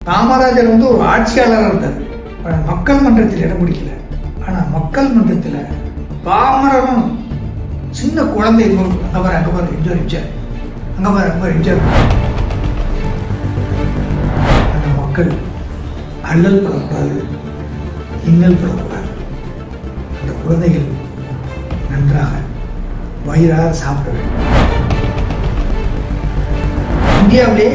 காமராஜர் ஒரு ஆட்சியாளராக இருந்தார். மக்கள் மன்றத்தில் இடம் பிடிக்கல. ஆனால் மக்கள் மன்றத்தில் பாமரனும் சின்ன குழந்தை அங்கே பாரு எம்ஜிஆர் அங்கே பாரு எம்ஜிஆர். அந்த மக்கள் அல்லல் படக்கூடாது, இன்னல் படக்கூடாது. அந்த குழந்தைகள் நன்றாக வயிறாக சாப்பிட வேண்டும். இந்தியாவிலே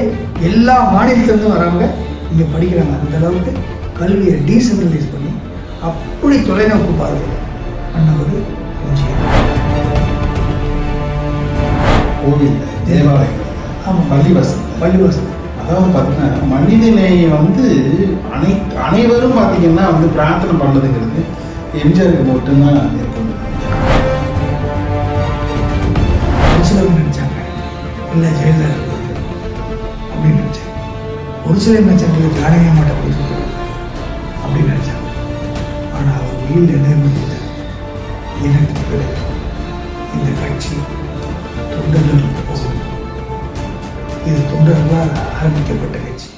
எல்லா மாநிலத்திலிருந்தும் வரவங்க இங்கே படிக்கிறாங்க. அந்த அளவுக்கு கல்வியை டீசென்ட்ரலைஸ் பண்ணி அப்படி தொலைநோக்கு பார்வை பண்ணவர் எம்ஜிஆர். கோவில், தேவாலயம், ஆமாம், பள்ளிவாசல். அதாவது பார்த்தீங்கன்னா மனிதநேயம் அனைவரும் பார்த்தீங்கன்னா பிரார்த்தனை பண்ணதுங்கிறது எம்ஜிஆருக்கு மட்டும்தான் ஏற்படுது. ஒரு சிலர் நினைச்சாங்க இல்லை ஜெயலலிதா அப்படின்னு நினைச்சாங்க. ஒரு சிலர் நினைச்சாங்க ஜானகி மாட்ட கொடுத்து அப்படின்னு நினைச்சாங்க. ஆனால் அவர் உயிர் என்ன எனக்கு பிறகு இந்த கட்சி தொண்டர்களுக்கு போகும். இது தொண்டர்களால் ஆரம்பிக்கப்பட்ட கட்சி.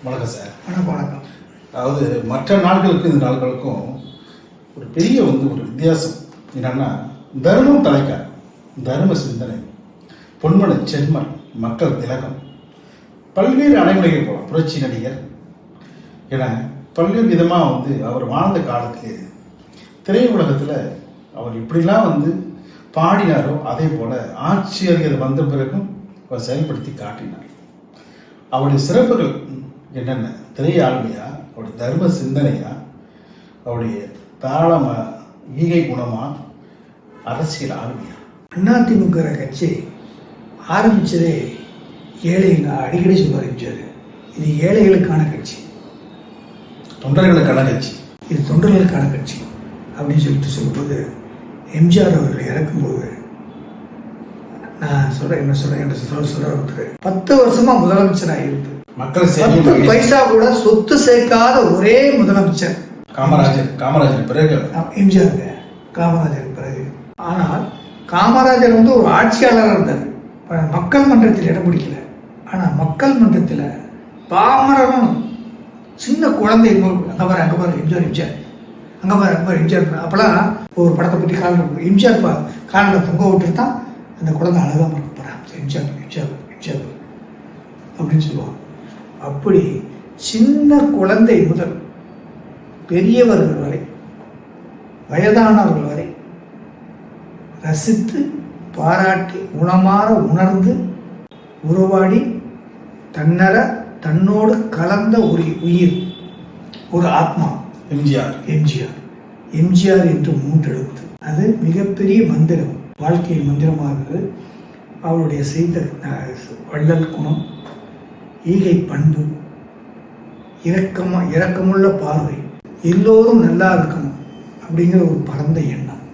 வணக்கம் சார். வணக்கம். அதாவது மற்ற நாடுகளுக்கும் இந்த நாடுகளுக்கும் ஒரு பெரிய ஒரு வித்தியாசம் என்னன்னா, தர்மம் தலைக்க, தர்ம சிந்தனை, பொன்மன செம்மன், மக்கள் திலகம், பல்வேறு அடைமொழிகள் போகலாம். புரட்சி நடிகர் என பல்வேறு விதமாக அவர் வாழ்ந்த காலத்திலே திரையுலகத்தில் அவர் இப்படிலாம் பாடினாரோ அதே போல ஆட்சியர்கள் வந்த பிறகும் அவர் செயல்படுத்தி காட்டினார். அவருடைய சிறப்புகள் என்னென்ன? திரையாளுமையா, அவருடைய தர்ம சிந்தனையா, அவருடைய தாராளமா, ஈகை குணமா, அரசியல் ஆளுமையா? அதிமுக கட்சி ஆரம்பித்ததே ஏழைங்க அடிக்கடி சொல்லுவார் எம்ஜிஆர். இது ஏழைகளுக்கான கட்சி, தொண்டர்களுக்கான கட்சி, இது தொண்டர்களுக்கான கட்சி அப்படின்னு சொல்லும்போது எம்ஜிஆர் அவர்கள் இறக்கும்போது நான் சொல்கிறேன் என்ன சொல்கிறேன் என்று சொல்கிறவருக்கு 10 வருஷமாக முதலமைச்சராக இருந்து மக்கள் 10 பைசா கூட சொத்து சேர்க்காத ஒரே முதலமைச்சர் காமராஜர் பிறகு எம்ஜிஆர். காமராஜர் பிறகு. ஆனால் காமராஜர் ஒரு ஆட்சியாளராக இருந்தார். மக்கள் மன்றத்தில் இடம் பிடிக்கல. ஆனால் மக்கள் மன்றத்தில் பாமரனும் சின்ன குழந்தை அங்கே பாரு எம்ஜிஆர் அங்கே பாரு எம்ஜிஆர். அப்போலாம் ஒரு படத்தை பற்றி காரணம் எம்ஜிஆர் காரணத்தை தொங்க விட்டுட்டு தான் அந்த குழந்தை அழகாக இருக்க போகிறான். எம்ஜிஆர் அப்படின்னு சொல்லுவாங்க. அப்படி சின்ன குழந்தை முதல் பெரியவர்கள் வரை, வயதானவர்கள் வரை ரசித்து பாராட்டி குணமாற உணர்ந்து உருவாடி தன்னோடு கலந்த ஒரு உயிர், ஒரு ஆத்மா எம்ஜிஆர் என்று 3 எழுத்து. அது மிகப்பெரிய மந்திரம், வாழ்க்கையின் மந்திரமாகிறது. அவருடைய செய்த வள்ளல் குணம், ஈகை பண்பு, இரக்கமுள்ள பார்வை, எல்லோரும் நல்லா இருக்கணும் அப்படிங்கிற ஒரு பரந்த எண்ணம்.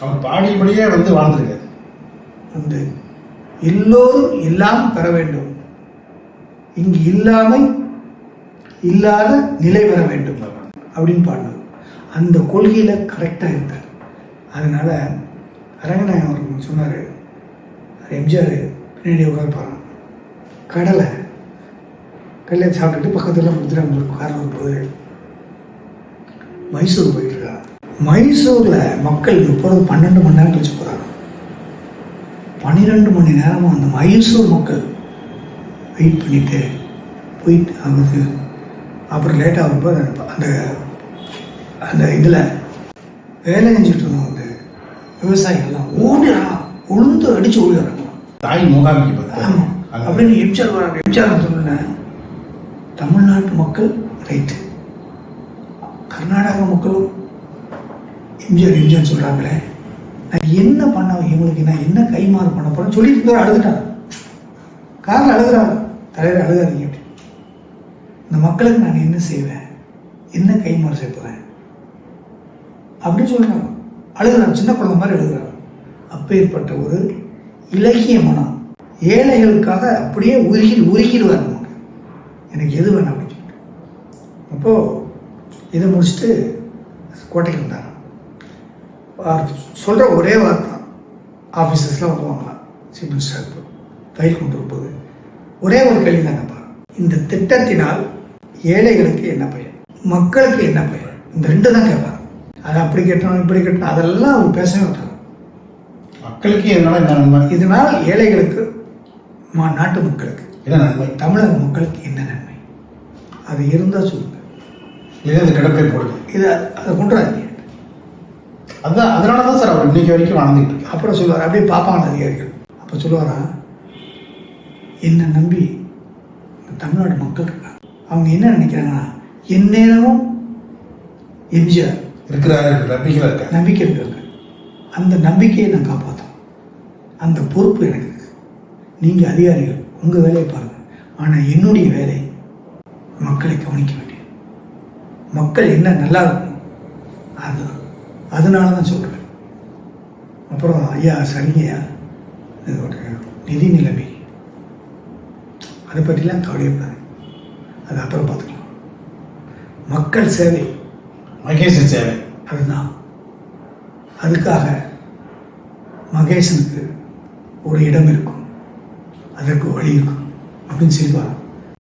அவர் பாடியபடியே வாழ்ந்திருக்காரு. எல்லோரும் எல்லாம் பெற வேண்டும், இங்கு இல்லாத நிலை பெற வேண்டும் அப்படின்னு பாடினார். அந்த கொள்கையில கரெக்டாக இருந்தார். அதனால அரங்கநாயகம் அவர்கள் சொன்னார், எம்ஜிஆர் பின்னாடி உட்கார்ப்பாங்க, கடலை சாப்பிட்டுட்டு பக்கத்தில் முத்துராமலிங்க காரில் வரும்போது மைசூர் போயிட்டு இருக்காங்க. மைசூரில் மக்கள் எப்பொழுது 12 மணி நேரம் கழிச்சு போகிறாங்க. 12 மணி நேரமும் அந்த மைசூர் மக்கள் வெயிட் பண்ணிட்டு போயிட்டு அவருக்கு அப்புறம் லேட்டாக வரும்போது அந்த இதில் வேலை செஞ்சுட்டு இருந்தவங்க விவசாயிகள்லாம் ஓடிறாங்க, உளுந்து அடித்து ஓடிறாங்க. தாய் முகாமிக்கு ஆமாம் அப்படின்னு எம்ஜிஆர் வராங்க. எம்ஜிஆர் சொன்னேன், தமிழ்நாட்டு மக்கள் ரைட்டு, கர்நாடக மக்களும் எம்ஜிஆர் சொல்கிறாங்களே, நான் என்ன பண்ண இவங்களுக்கு, நான் என்ன கைமாறு பண்ண போறேன்னு சொல்லிட்டு இருந்தார். அழுதுட்டாங்க, காரில் அழுகுறாங்க. தலைவர் அழுகாதீங்க அப்படி, இந்த மக்களுக்கு நான் என்ன செய்வேன், என்ன கைமாறு செய்வேன் அப்படின்னு சொல்கிறாங்க. அழுகுறாங்க, சின்ன குழந்தை மாதிரி அழுகுறாங்க. அப்பேற்பட்ட ஒரு இலக்கிய மனம், ஏழைகளுக்காக அப்படியே உருகிடுவார். எனக்கு எது வேணாம் அப்படின்னு சொல்லிட்டு அப்போது இதை முடிச்சுட்டு கோட்டைக்கு வந்தாங்க. சொல்கிற ஒரே வார்த்தை, ஆஃபீஸர்ஸ்லாம் வருவாங்களாம், சீஃப் மினிஸ்டர் ஃபைல் கொண்டு வரும்போது ஒரே ஒரு கேள்வி தாங்கப்பா, இந்த திட்டத்தினால் ஏழைகளுக்கு என்ன பயன், மக்களுக்கு என்ன பயன், இந்த 2 தான் கேட்பாங்க. அதை அப்படி கேட்டணும் இப்படி கேட்டணும் அதெல்லாம் அவர் பேசவே மாட்டாங்க. மக்களுக்கு எதனால என்ன நன்மை, இதனால் ஏழைகளுக்கு நாட்டு மக்களுக்கு என்ன நன்மை, தமிழக மக்களுக்கு என்ன நன்மை, அது இருந்தால் சொல்லுங்கள், இல்லை அந்த கிடப்பை போடுங்க, இதை அதை கொண்டு வராங்க. அதுதான் அதனால தான் சார் அவர் இன்னைக்கு வரைக்கும் வாழ்ந்துட்டு இருக்கு. அப்புறம் சொல்லுவார், அப்படியே பார்ப்பாங்க அதிகாரிகள். அப்போ சொல்லுவாரா, என்னை நம்பி தமிழ்நாடு மக்கள் இருக்காங்க, அவங்க என்ன நினைக்கிறாங்கன்னா எந்நேரமும் எம்ஜிஆர் இருக்கிறாரு, நம்பிக்கையில் இருக்காங்க, நம்பிக்கை இருக்காங்க, அந்த நம்பிக்கையை நான் காப்பாற்றணும், அந்த பொறுப்பு எனக்கு இருக்கு. நீங்கள் அதிகாரிகள் உங்கள் வேலையை பாருங்கள், ஆனால் என்னுடைய வேலை மக்களை கவனிக்க வேண்டியது, மக்கள் என்ன நல்லா இருக்கணும், அதுதான். அதனால தான் சொல்கிறேன். அப்புறம் ஐயா சரிங்கய்யா, நிதி நிலைமை அதை பற்றிலாம் கவலைப்படாது, அது அப்புறம் பார்த்துக்கலாம். மக்கள் சேவை, மகேசன் சேவை, அதுதான். அதுக்காக மகேசனுக்கு ஒரு இடம் இருக்கும், அதற்கு வழி இருக்கும் அப்படின்னு சொல்லுவாங்க.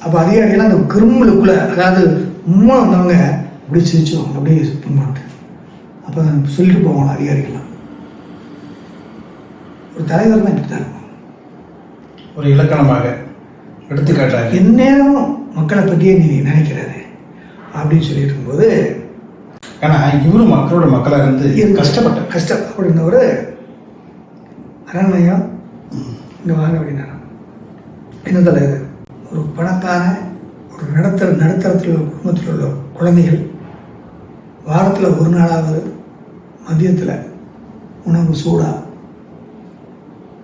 அப்போ அதிகாரிகள்லாம் அந்த கிருமலுக்குள்ளே, அதாவது உண்மை வந்தவங்க அப்படி சிரிச்சுவாங்க, அப்படியே பண்ணமாட்டு. அப்போ சொல்லிட்டு போவாங்க அதிகாரிகள்லாம், ஒரு தலைவர் தான் இப்படி தான் இருக்கும், ஒரு இலக்கணமாக எடுத்துக்காட்டாக எந்நேரமும் மக்களை பற்றியே நீ நினைக்கிறாரு அப்படின்னு சொல்லிட்டு இருக்கும்போது, ஏன்னா இவரும் மக்களோட மக்களாக இருந்து கஷ்டப்படுന്ന ஒரு அரண்மையம் இங்கே வாங்க அப்படின்னா என்ன தலைவர், ஒரு பணக்கார ஒரு நடுத்தரத்தில் உள்ள குடும்பத்தில் உள்ள குழந்தைகள் வாரத்தில் ஒரு நாளாவது மதியத்தில் உணவு சூடாக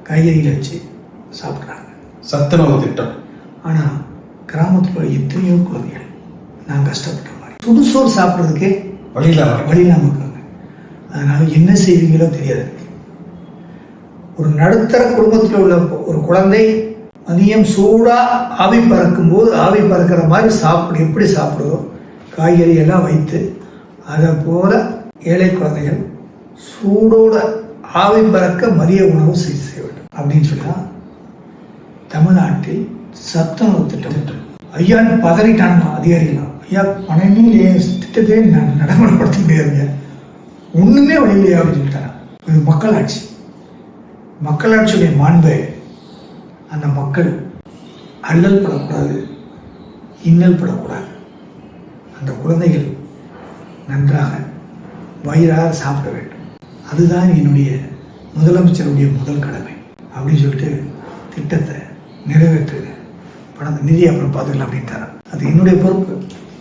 காய்கறிகளை வச்சு சாப்பிட்றாங்க, சத்துணவு திட்டம். ஆனால் கிராமத்தில் உள்ள எத்தனையோ குழந்தைகள் நான் கஷ்டப்பட்ட மாதிரி சுடுசோறு சாப்பிட்றதுக்கே வழி இல்லாமல் இருக்காங்க. அதனால என்ன செய்வீங்களோ தெரியாது. ஒரு நடுத்தர குடும்பத்தில் உள்ள ஒரு குழந்தை மதியம் சூடாக ஆவி பறக்கும்போது ஆவி பறக்கிற மாதிரி எப்படி சாப்பிடுதோ காய்கறி எல்லாம் வைத்து, அதை போல ஏழை குழந்தைகள் சூடோட ஆவி பறக்க மதிய உணவு செய்ய வேண்டும் அப்படின்னு சொன்னா தமிழ்நாட்டில் சத்துணவு திட்டம். ஐயான்னு பதறிட்டாங்க அதிகாரிகள். ஐயா பணமே திட்டத்தை நடைமுறைப்படுத்த முடியாதுங்க, ஒண்ணுமே வழி இல்லையா அப்படின்னு சொல்லிட்டாங்க. இது மக்களாட்சி, மக்களாட்சியுடைய மாண்பை அந்த மக்கள் அல்லல் படக்கூடாது, இன்னல் படக்கூடாது. அந்த குழந்தைகள் நன்றாக வயிறாக சாப்பிட வேண்டும், அதுதான் என்னுடைய முதலமைச்சருடைய முதல் கடமை அப்படின்னு சொல்லிட்டு திட்டத்தை நிறைவேற்றுங்க, பணத்தை நிதி அப்புறம் பார்த்துக்கலாம் அப்படின்ட்டார். அது என்னுடைய பொறுப்பு,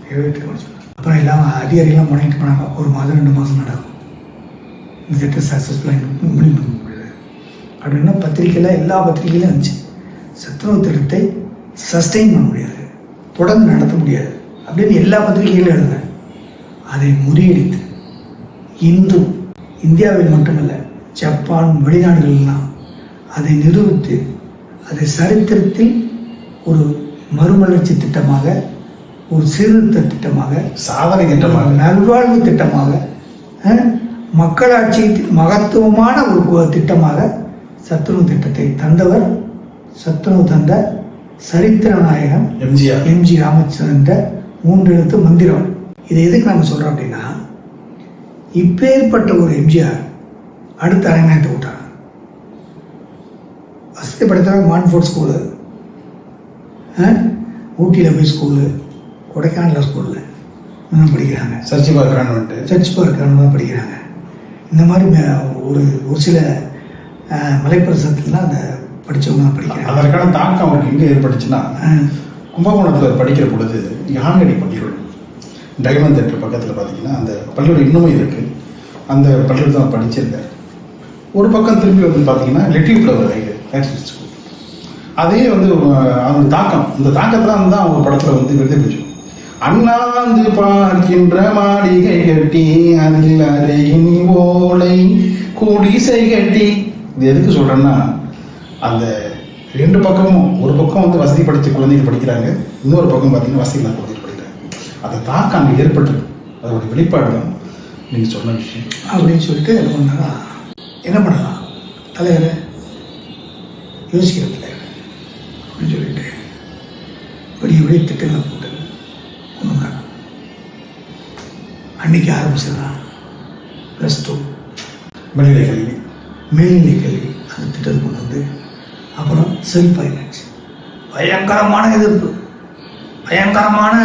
நிறைவேற்றுக்கணும்னு சொன்னார். அப்புறம் இல்லாமல் அதிகாரிகள்லாம் முனைட்டு போனாங்க. 1 மாதம் 2 மாதம் நடக்கும் இந்த திட்டம் சக்ஸஸ்ஃபுல்லாக இம்ப்ளிமெண்ட் பண்ண முடியாது அப்படின்னா பத்திரிக்கையில் எல்லா பத்திரிகையிலும் இருந்துச்சு. சத்துணவு திட்டத்தை சஸ்டெயின் பண்ண முடியாது, தொடர்ந்து நடத்த முடியாது அப்படின்னு எல்லா பத்திரிகைகளும் எழுதுனேன். அதை முறியடித்து இன்று இந்தியாவில் மட்டுமல்ல ஜப்பான் வெளிநாடுகள்லாம் அதை நிரூபித்து அதை சரித்திரத்தில் ஒரு மறுமலர்ச்சி திட்டமாக, ஒரு சீர்திருத்த திட்டமாக, சாதனை திட்டமாக, நல்வாழ்வு திட்டமாக, மக்களாட்சி மகத்துவமான ஒரு திட்டமாக சத்துணவு திட்டத்தை தந்தவர், சத்துணவு தந்த சரித்திர நாயகன் எம்ஜி ராமச்சந்திரன் என்ற 3 எழுத்து மந்திரம். இதை எதுக்கு நம்ம சொல்றோம் அப்படின்னா, இப்பேற்பட்ட ஒரு எம்ஜிஆர் அடுத்த அரங்கத்தை விட்டார். வசதி படுத்துறாங்க. மான்ஃபோர்ட் ஸ்கூலு, ஊட்டியில் போய் ஸ்கூலு, கொடைக்கானல் ஸ்கூலில் படிக்கிறாங்க, சர்ச் பார்க்கிறான்னு படிக்கிறாங்க. இந்த மாதிரி ஒரு சில மலைப்பிரதேசத்துலாம் அந்த படித்தவங்க தான் படிக்கிறாங்க. அதற்கான தாக்கம் அவருக்கு எங்கே ஏற்பட்டுச்சுன்னா, கும்பகோணத்தில் படிக்கிற பொழுது யாங்கடி பள்ளிகள் டைமண்ட் தேட்டர் பக்கத்தில் பார்த்தீங்கன்னா அந்த பள்ளியோட இன்னுமே இருக்குது. அந்த பள்ளியில் தான் படிச்சிருக்காரு. ஒரு பக்கம் திரும்பி வந்து பார்த்தீங்கன்னா லிட்டில் ஃப்ளவர் ஹையர் ஸ்கூல், அதே வந்து அவங்க தாக்கம், இந்த தாக்கத்தில் தான் அவங்க படத்தில் வந்து விருது பெற்றோம். அண்ணாந்து பார்க்கின்ற மாளிகை கட்டி அதில் அறையின் ஓலை குடிசை கட்டி. இது எதுக்கு சொல்கிறேன்னா, அந்த 2 பக்கமும், ஒரு பக்கம் வந்து வசதி படைத்த குழந்தைகள் படிக்கிறாங்க, இன்னொரு பக்கம் பார்த்தீங்கன்னா வசதி இல்லாத குழந்தைகள் படிக்கிறாங்க. அதை தாக்கம் அங்கே ஏற்பட்டது. அதோட வெளிப்பாடு தான் நீங்கள் சொன்ன விஷயம் அப்படின்னு சொல்லிட்டு என்ன பண்ணா, என்ன பண்ணலாம் தலைவரை யோசிக்கிற தலைவர் அப்படின்னு சொல்லிட்டு விடிய திட்டங்களை போட்டு ஒன்றுங்க. அன்னைக்கு ஆரம்பிச்சதுதான் +2 மேல்நிலை கல்வி. மேல்நிலை கல்வி அந்த திட்டத்தை கொண்டு வந்து அப்புறம் செல்ஃப் ஃபைனான்ஸ், பயங்கரமான எதிர்ப்பு, பயங்கரமான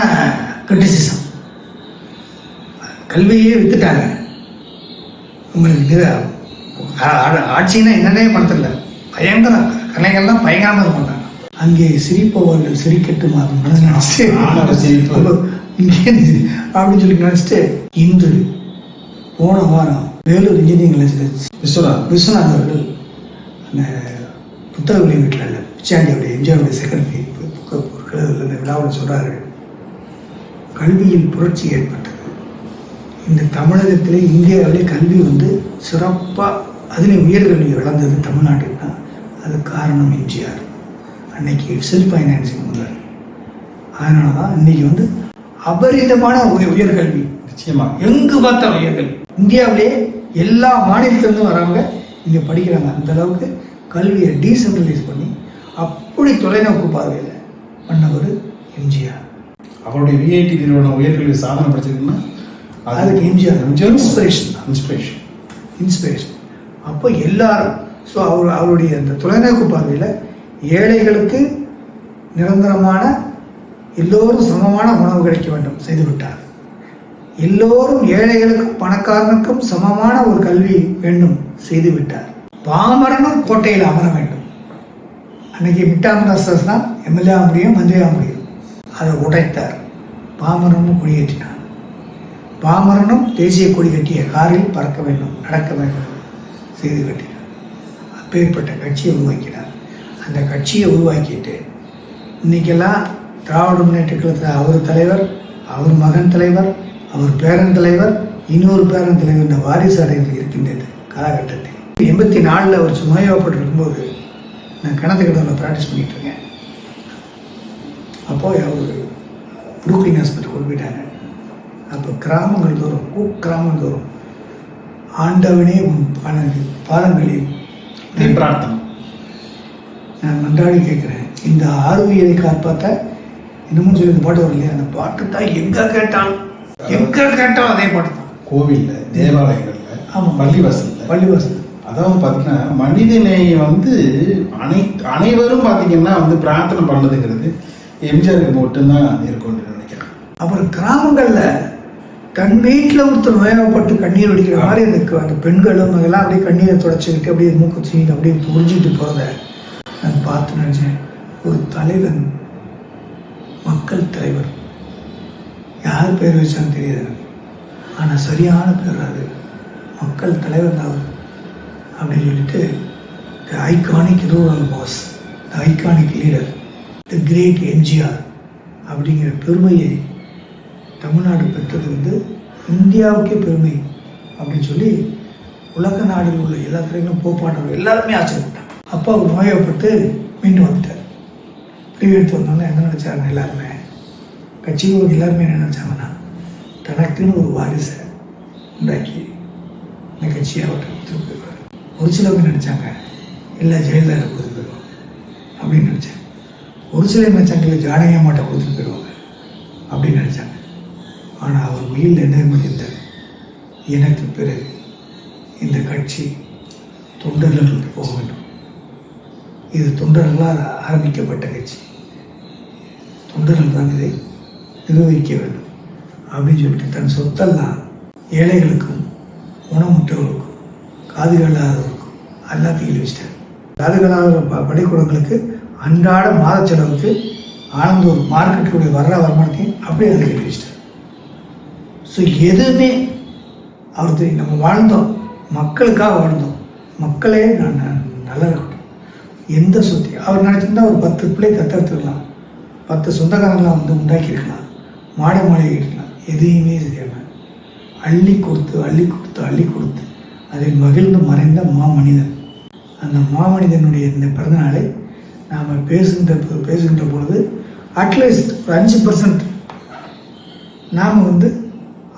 கிரிட்டிசிசம். கல்வியே வித்துட்டாங்க. உங்களுக்கு ஆட்சின்னா என்னன்னே படத்தில் பயங்கர கலைகள்லாம் பயங்கரமாக இது பண்ணாங்க. அங்கே சிரிப்பவர்கள் சிரிக்கட்டும் நினச்சிட்டு இங்கே அப்படின்னு சொல்லி நினச்சிட்டு இன்று போன வாரம் வேலூர் இன்ஜினியரிங் காலேஜில் விஸ்வநாத் அவர்கள் அந்த புத்தக வெளியீட்டில் இல்லை பிச்சாண்டியோடைய எம்ஜிஆருடைய செக்ரட்டரி அந்த விழாவில் சொல்கிறாரு, கல்வியில் புரட்சி ஏற்பட்டது. இந்த தமிழகத்திலே இந்தியாவிலே கல்வி வந்து சிறப்பாக அதுலேயும் உயர்கல்வி வளர்ந்தது தமிழ்நாட்டுக்கு தான். அது காரணம் எம்ஜிஆர். அன்னைக்கு செல்ஃப் ஃபைனான்சிங் முதல். அதனால தான் இன்னைக்கு வந்து அபரிதமான உயர்கல்வி. நிச்சயமாக எங்கு பார்த்தா உயர்கல்வி. இந்தியாவிலே எல்லா மாநிலத்திலிருந்தும் வரவங்க இங்கே படிக்கிறாங்க. அந்த அளவுக்கு கல்வியை டீசென்ட்ரலைஸ் பண்ணி அப்படி தொலைநோக்கு பார்வையில் பண்ணவர் எம்ஜிஆர். அவருடைய விஐடி நிறுவனம் உயர்கல்வி சாதனை படிச்சிருக்குன்னா அதுக்கு எம்ஜிஆர் இன்ஸ்பிரேஷன் தான். இன்ஸ்பிரேஷன். அப்போ எல்லாரும் ஸோ அவருடைய அந்த தொலைநோக்கு பார்வையில் ஏழைகளுக்கு நிரந்தரமான எல்லோரும் சமமான உணவு கிடைக்க வேண்டும் செய்துவிட்டார். எல்லோரும் ஏழைகளுக்கும் பணக்காரனுக்கும் சமமான ஒரு கல்வி வேண்டும் செய்துவிட்டார். பாமரனும் கோட்டையில் அமர வேண்டும். அன்னைக்கு மிட்டாமராசஸ் தான் எம்எல்ஏ ஆக முடியும், மந்திரி ஆக முடியும். அதை உடைத்தார். பாமரனும் கொடியேற்றினார். பாமரனும் தேசிய கொடி கட்டிய காரில் பறக்க வேண்டும், நடக்க வேண்டும் செய்து கட்டினார். அப்பேற்பட்ட கட்சியை உருவாக்கினார். அந்த கட்சியை உருவாக்கிட்டு இன்னைக்கெல்லாம் திராவிட முன்னேற்ற கழகத்தில் அவர் தலைவர், அவர் மகன் தலைவர், அவர் பேரன் தலைவர், இன்னொரு பேரன் தலைவர் இந்த வாரிசு அடைகள் இருக்கின்றது காலகட்டத்தில். 84 அவர் நோய்வாய்ப்பட்டு இருக்கும்போது நான் கிணத்துக்கிட்ட ப்ராக்டிஸ் பண்ணிட்டு இருக்கேன். அப்போது அவர் புரூக்லின் ஹாஸ்பிட்டல் கொண்டு போயிட்டாங்க. அப்போ கிராமங்கள் தோறும் கிராமங்கள் தோறும் ஆண்டவனே உன் பாதங்களில் பிரார்த்தனை நான் மன்றாடி கேட்குறேன். இந்த ஆர்வியலை காப்பாற்ற இன்னமும் சொல்லி இந்த பாட்டு வரும் இல்லையா, அந்த பாட்டு தான் எங்கே கேட்டாலும் அதே பாட்டு தான். கோவிலில், தேவாலயங்களில், ஆமாம், பள்ளிவாசல். அதாவது பார்த்தீங்கன்னா மனிதநேய வந்து அனைவரும் பார்த்தீங்கன்னா வந்து பிரார்த்தனை பண்ணதுங்கிறது எம்ஜிஆருக்கு மட்டும்தான் இருக்கும்னு நினைக்கிறேன். அப்புறம் கிராமங்களில் தன் வீட்டில் ஒருத்தர் நோயப்பட்டு கண்ணீர் வடிக்கிற மாதிரி அந்த பெண்களும் அதெல்லாம் அப்படியே கண்ணீரை தொடச்சிக்கிட்டு அப்படியே மூக்கு சீட்டு அப்படியே புரிஞ்சிட்டு போகிறத நான் பார்த்து நினச்சேன். ஒரு தலைவன், மக்கள் தலைவர், யார் பேர் வச்சான்னு தெரியாது எனக்கு, ஆனால் சரியான பேர் அது மக்கள் தலைவர் தான் அப்படின்னு சொல்லிட்டு the iconic rural boss, the iconic leader, the great MGR அப்படிங்கிற பெருமையை தமிழ்நாடு பெற்றது வந்து இந்தியாவுக்கே பெருமை அப்படின்னு சொல்லி உலக நாடில் உள்ள எல்லா துறைகளும் போப்பாட்டவர் எல்லாருமே ஆச்சரியப்பட்டாங்க. அப்போ அவர் நோயப்பட்டு மீண்டும் வந்துட்டார். பிரிவு எடுத்து வந்தோன்னா என்ன நினச்சாருங்க எல்லாருமே, கட்சிகள் எல்லாருமே என்ன நினச்சாங்கன்னா தனக்குன்னு ஒரு வாரிசை உண்டாக்கி இந்த கட்சியை அவர்கிட்ட கொடுத்துட்டு போயிடுவார். ஒரு சிலவங்க நினச்சாங்க இல்லை ஜெயலலிதா கொடுத்துட்டு போயிடுவாங்க அப்படின்னு நினச்சாங்க. ஒரு சிலர் நினச்சாங்க இல்லை ஜானகியம்மாட்ட கொடுத்துட்டு போயிடுவாங்க அப்படின்னு நினச்சாங்க. ஆனால் அவர் உயிரில் நேர்மறை இருந்தார். எனக்கு பிறகு இந்த கட்சி தொண்டர்களுக்கு போக வேண்டும். இது தொண்டர்களால் ஆரம்பிக்கப்பட்ட கட்சி, தொண்டர்கள் தான் இதை நிர்வகிக்க வேண்டும் அப்படின்னு சொல்லிட்டு தன் சொத்தெல்லாம் ஏழைகளுக்கும் உணமுற்றவர்களுக்கும் காதுகளாதவர்களுக்கும் எல்லாத்தையும் எழுதிச்சிட்டார். காதுகளாத பள்ளிக்கூடங்களுக்கு அன்றாட மாத செலவுக்கு ஆனந்தூர் மார்க்கெட்டுடைய வர்ற வருமானத்தையும் அப்படியே அதில் எழுதிச்சிட்டார். ஸோ எதுவுமே அவர் தெரியும். நம்ம வாழ்ந்தோம், மக்களுக்காக வாழ்ந்தோம், மக்களே நான் நல்லா இருக்கட்டும். எந்த சொத்தி அவர் நினச்சிருந்தா ஒரு 10 பிள்ளை தத்தெடுத்துக்கலாம், 10 சொந்தக்காரங்களாம் வந்து உண்டாக்கியிருக்கலாம், மாளிகை இருக்கலாம். எதையுமே செய்யாமல் அள்ளி கொடுத்து அதில் மகிழ்ந்து மறைந்த மாமனிதன். அந்த மாமனிதனுடைய இந்த பிறந்தநாளை நாம் பேசுகின்ற பொழுது அட்லீஸ்ட் ஒரு 5% நாம் வந்து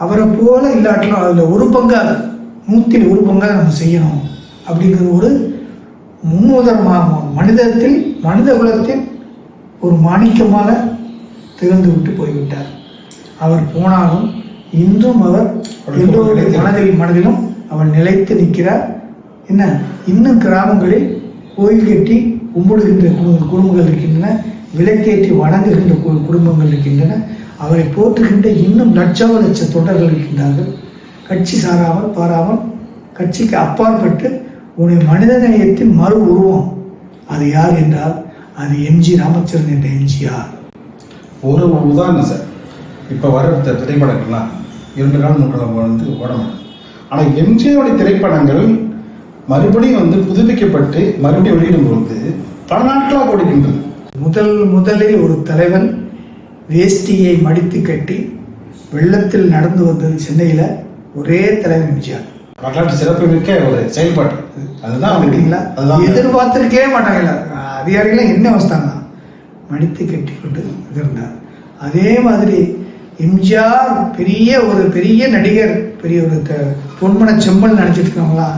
அவரை போல இல்லாட்டிலும் அதில் ஒரு பங்காக 100 பங்காக நம்ம செய்யணும் அப்படிங்கிற ஒரு முன்னுதாரணமாக மனித குலத்தின் ஒரு மாணிக்கமாக திகழ்ந்து விட்டு போய்விட்டார். அவர் போனாலும் இன்றும் அவர் எல்லோருடைய மனதிலும் அவர் நிலைத்து நிற்கிறார். என்ன, இன்னும் கிராமங்களில் கோயில் கட்டி கும்பிடுகின்ற குடும்பங்கள் இருக்கின்றன, விளக்கேற்றி வணங்குகின்ற குடும்பங்கள் இருக்கின்றன. அவரை போற்றுகின்ற இன்னும் லட்ச தொண்டர்கள் இருக்கின்றார்கள். கட்சி சாராமல் பாராமல் கட்சிக்கு அப்பாற்பட்டு உன்னுடைய மனிதநேயத்தின் மறு உருவம் அது யார் என்றால் அது எம்ஜி ராமச்சந்திரன் என்ற எம்ஜிஆர். ஒரு உதாரணம் சார், இப்போ வர திரைப்படங்கள்லாம் 2 நாள் 3 நாள் வந்து ஓட மாட்டோம். ஆனால் எம்ஜிஆருடைய திரைப்படங்கள் மறுபடியும் வந்து புதுப்பிக்கப்பட்டு மறுபடியும் வெளியிடும்போது பல நாட்களாக ஓடுகின்றது. முதலில் ஒரு தலைவன் வேஷ்டியை மடித்து கட்டி வெள்ளத்தில் நடந்து வந்தது சென்னையில் ஒரே தலைவன் எம்ஜிஆர். வரலாற்று சிறப்பு மிக்க ஒரு செயல்பாடு. அதுதான் வந்துட்டீங்களா, எதிர்பார்த்திருக்கவே மாட்டாங்களா அதிகாரிகள், என்ன அவஸ்தாங்க மடித்து கட்டி கொண்டு இருந்தார். அதே மாதிரி எம்ஜிஆர் பெரிய நடிகர், பெரிய ஒரு பொன்மன செம்பல் நினச்சிட்டு இருக்கவங்களா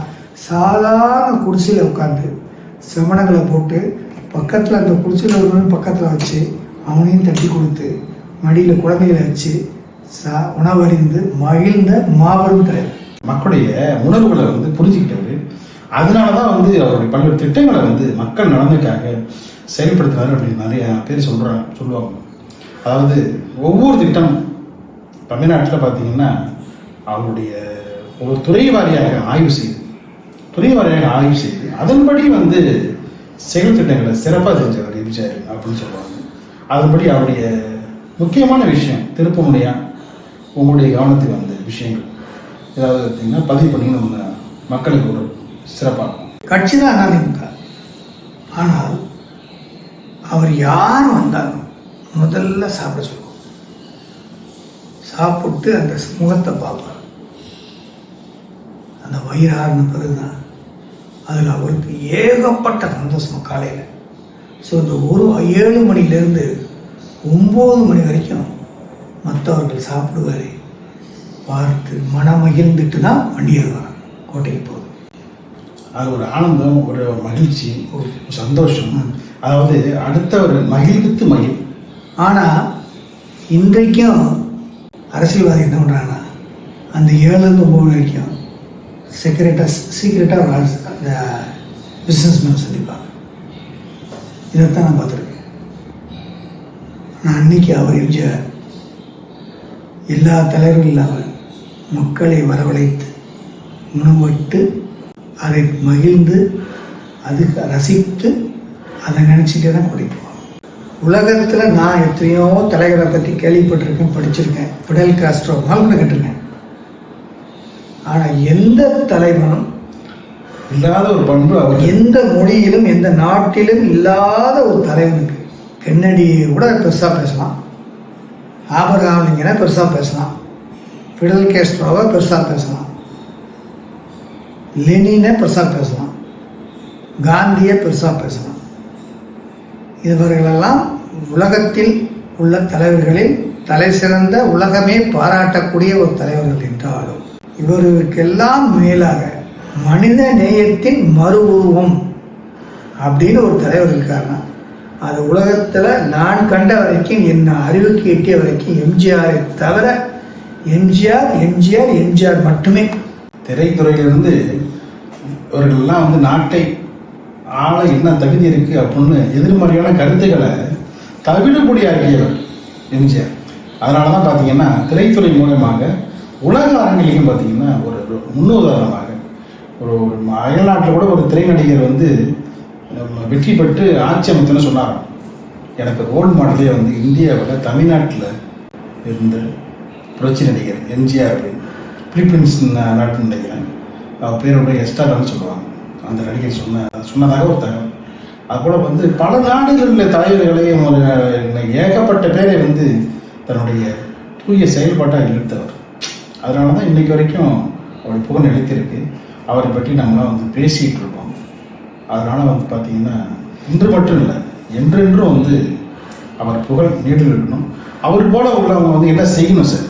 சாதாரண குடிசையில் உட்காந்து செமணங்களை போட்டு பக்கத்தில் அந்த குடிசையில் ஒரு பக்கத்தில் வச்சு அவனையும் தட்டி கொடுத்து மடியில் குழந்தைகளை வச்சு உணவறிந்து மகிழ்ந்த மாபெரும் தலைவர். மக்களுடைய உணர்வுகளை வந்து புரிஞ்சுக்கிட்டவர். அதனால தான் வந்து அவருடைய பல்வேறு திட்டங்களை வந்து மக்கள் நலனுக்காக செயல்படுத்தினார் அப்படின்னு நிறைய பேர் சொல்லுவாங்க. அதாவது ஒவ்வொரு திட்டம் தமிழ்நாட்டில் பார்த்தீங்கன்னா அவருடைய ஒரு துறை வாரியாக ஆய்வு செய்து அதன்படி வந்து செயல் திட்டங்களை சிறப்பாக செஞ்சவர் எம்ஜிஆர் அப்படின்னு சொல்லுவாங்க. அதன்படி அவருடைய முக்கியமான விஷயம் திருப்பமுனையா உங்களுடைய கவனத்துக்கு வந்த விஷயங்கள் ஏதாவது பார்த்தீங்கன்னா பதிவு பண்ணி நம்ம மக்களுக்கு ஒரு சிறப்பாகும். கட்சி தான் அதிமுக. ஆனால் அவர் யார் வந்தாலும் முதல்ல சாப்பிட சொல்லுவோம். சாப்பிட்டு அந்த முகத்தை பார்ப்பார். அந்த வயிறாருன பிறகுதான் அதில் அவருக்கு ஏகப்பட்ட சந்தோஷம் காலையில். ஸோ இந்த 7 மணிலேருந்து 9 மணி வரைக்கும் மற்றவர்கள் சாப்பிடுவார் பார்த்து மனமகிழ்ந்துட்டு தான் வண்டி ஏறுவாங்க கோட்டைக்கு போகுது. அது ஒரு ஆனந்தம், ஒரு மகிழ்ச்சி, ஒரு சந்தோஷம். அதாவது அடுத்தவர் மகிழ்வித்து மகிழ். ஆனால் இன்றைக்கும் அரசியல்வாதி என்ன பண்ணுறாங்கன்னா அந்த 7லேருந்து 9 வரைக்கும் சீக்கிரட்டாக அந்த பிஸ்னஸ் மேன் சந்திப்பாங்க. இதைத்தான் நான் பார்த்துருக்கேன். நான் அன்னைக்கு அவர் எம்ஜிஆர் எல்லா தலைவர்கள் இல்லாமல் மக்களை வரவழைத்து உணவிட்டு அதை மகிழ்ந்து அதுக்கு ரசித்து அதை நினச்சிட்டே தான் குடிப்போம். உலகத்தில் நான் எத்தனையோ தலைவரை பற்றி கேள்விப்பட்டிருக்கேன், படிச்சிருக்கேன். ஃபிடல் காஸ்ட்ரோ நாள் கேட்டிருக்கேன். ஆனால் எந்த தலைவனும் இல்லாத ஒரு பண்பு அவர் எந்த மொழியிலும் எந்த நாட்டிலும் இல்லாத ஒரு தலைவனுக்கு கென்னடியை கூட பெருசாக பேசலாம், ஆபிரகாம் லிங்கனை பெருசாக பேசலாம், ஃபிடல் காஸ்ட்ரோவை பெருசாக பேசலாம், லெனினை பெருசாக பேசலாம், காந்தியை பெருசாக பேசலாம். இவர்களெல்லாம் உலகத்தில் உள்ள தலைவர்களில் தலை சிறந்த உலகமே பாராட்டக்கூடிய ஒரு தலைவர்கள் என்றாலும் இவர்களுக்கெல்லாம் மேலாக மனித நேயத்தின் மறு உருவம் அப்படின்னு ஒரு தலைவர் இருக்காருன்னா அது உலகத்தில் நான் கண்ட வரைக்கும் என்ன அறிவுக்கு எட்டிய வரைக்கும் எம்ஜிஆரை தவிர எம்ஜிஆர் மட்டுமே. திரைத்துறையிலிருந்து இவர்கள்லாம் வந்து நாட்டை ஆள என்ன தகுதி இருக்கு அப்படின்னு எதிர்மறையான கருத்துக்களை தவிடக்கூடிய ஆகியவர் எம்ஜிஆர். அதனால தான் பார்த்தீங்கன்னா திரைத்துறை மூலமாக உலக அரங்கிலையும் பார்த்தீங்கன்னா ஒரு முன்னுதாரணமாக ஒரு அயல்நாட்டில் கூட ஒரு திரை நடிகர் வந்து வெற்றி பெற்று ஆட்சி அமைத்துன்னு சொன்னார். எனக்கு ரோல் மாடலே வந்து இந்தியாவில் தமிழ்நாட்டில் இருந்த புரட்சி நடிகர் எம்ஜிஆர் அப்படின்னு பிலிப்பீன்ஸ் நாட்டுன்னு நினைக்கிறேன். அவர் பேருடைய எஸ்டார்னு சொல்லுவாங்க. அந்த நடிகர் சொன்னதாக ஒரு தகவல். அதுபோல் வந்து பல நாடுகளில் தலைவர்களையும் ஏகப்பட்ட பேரை வந்து தன்னுடைய தூய செயல்பாட்டாக இழுத்தவர். அதனால தான் இன்றைக்கு வரைக்கும் அவருடைய புகழ் நிலைத்திருக்கு. அவரை பற்றி நம்மளாம் வந்து பேசிகிட்டு இருக்கோம். அதனால் வந்து பார்த்திங்கன்னா இன்று மட்டும் இல்லை என்றென்றும் வந்து அவர் புகழ் நீடில் இருக்கணும். அவர் போல உள்ளவங்க வந்து என்ன செய்யணும் சார்?